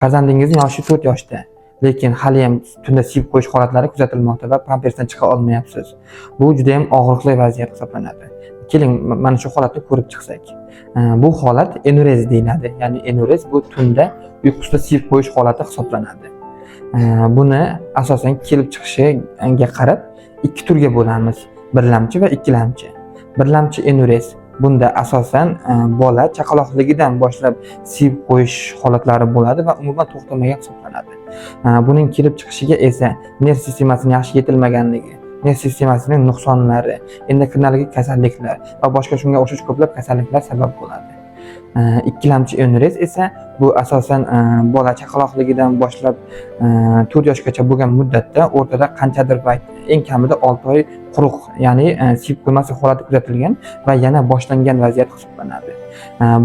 Farzandingizning yoshi 4 yoshda, lekin hali ham tunda siyib qo'yish holatlari kuzatilmoqda va pampersdan chiqa olmayapsiz. Bu juda ham og'riqli vaziyat hisoblanadi. Keling, mana shu holatni ko'rib chiqsak. Bu holat enurez deyiladi. Ya'ni enurez bu tunda uyqusida siyib qo'yish holati hisoblanadi. Buni asosan kelib chiqishiga qarab ikki turga bo'lamiz. Birlamchi va ikkilamchi. Birlamchi enurez. Bunda asosan bola chaqaloqligidan boshlab siyib qo'yish holatlari bo'ladi va umuman to'xtamagan hisoblanadi. Buning kelib chiqishiga esa nerv sistemasining yaxshi yetilmaganligi, nerv sistemasining nuqsonlari, endokrinologik kasalliklar va boshqa shunga o'xshash ko'plab kasalliklar sabab bo'ladi. Ikkilamchi enurez esa bu asosan bola chaqaloqligidan boshlab 4 yoshgacha bo'lgan muddatda o'rtada qanchadir payt, eng kamida 6 oy quruq, ya'ni siyib qo'ymaslik holati kuzatilgan va yana boshlangan vaziyat hisoblanadi.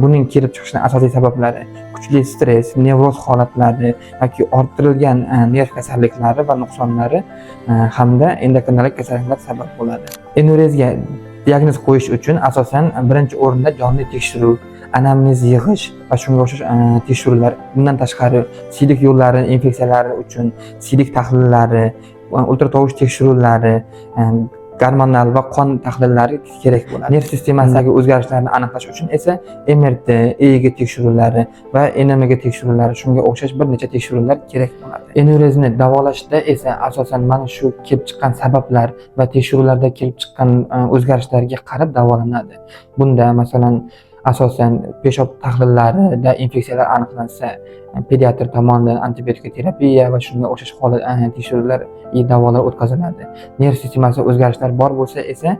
Buning kelib chiqishining asosiy sabablari kuchli stress, nevroz holatlari yoki orttirilgan nerv kasalliklari va nuqsonlari hamda endokrinologik kasalliklar sabab bo'ladi. Enurezga diagnoz qo'yish uchun asosan birinchi o'rinda jonli tekshiruv, anamnez yig'ish va shunga o'xshash tekshiruvlar, bundan tashqari siydik yo'llari infeksiyalari uchun siydik tahlillari, ultratovush tekshiruvlari, gormonal va qon tahlillari kerak bo'ladi. Nerv sistemasidagi o'zgarishlarni aniqlash uchun esa MRT, EEG tekshiruvlari va NMG tekshiruvlari, shunga o'xshash bir necha tekshiruvlar kerak bo'ladi. Enurezni davolashda esa asosan mana shu kelib chiqqan sabablar va tekshiruvlarda kelib chiqqan o'zgarishlarga qarab davolanadi. Bunda masalan asosan peshob tahlillarida infeksiyalar aniqlansa, pediatr tomonidan antibiotik terapiya va shunga o'xshash holat tekshiruvlar, davolar o'tkaziladi. Nerv sistemasida o'zgarishlar bor bo'lsa esa,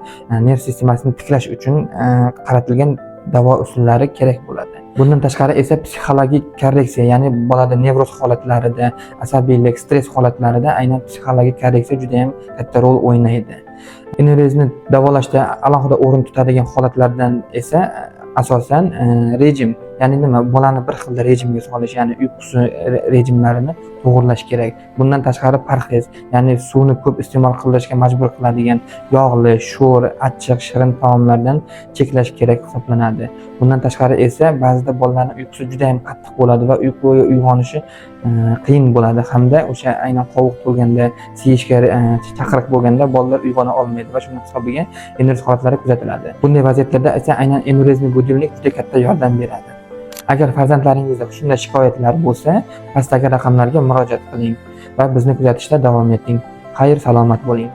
nerv sistemasini tiklash uchun qaratilgan davo usullari kerak bo'ladi. Bundan tashqari esa psixologik korreksiya, ya'ni bolada nevroz holatlarida, asabiylik, stress holatlarida aynan psixologik korreksiya juda ham katta rol o'ynaydi. Enurezni davolashda alohida o'rin tutadigan holatlardan esa asosan rejim, ya'ni nima, bolani bir xil rejimga solish, ya'ni uyqusi rejimlarini to'g'irlash kerak. Bundan tashqari parhez, ya'ni suvni ko'p iste'mol qilishga majbur qiladigan yog'li, sho'r, achchiq, shirin taomlardan cheklash kerak hisoblanadi. Bundan tashqari esa ba'zida bolalarning uyqusi juda ham qattiq bo'ladi va uyquga uyg'onishi qiyin bo'ladi hamda o'sha aynan qovuq to'lganda, siyishga chaqiriq bo'lganda bolalar uyg'ona olmaydi va shuning hisobiga enurez holatlari kuzatiladi. Bunday vaziyatlarda esa aynan enurezni budilnik juda katta yordam beradi. Agar farzandlaringizda shunday shikoyatlar bo'lsa, pastdagi raqamlarga murojaat qiling va bizni kuzatishda davom eting. Xayr, salomat bo'ling.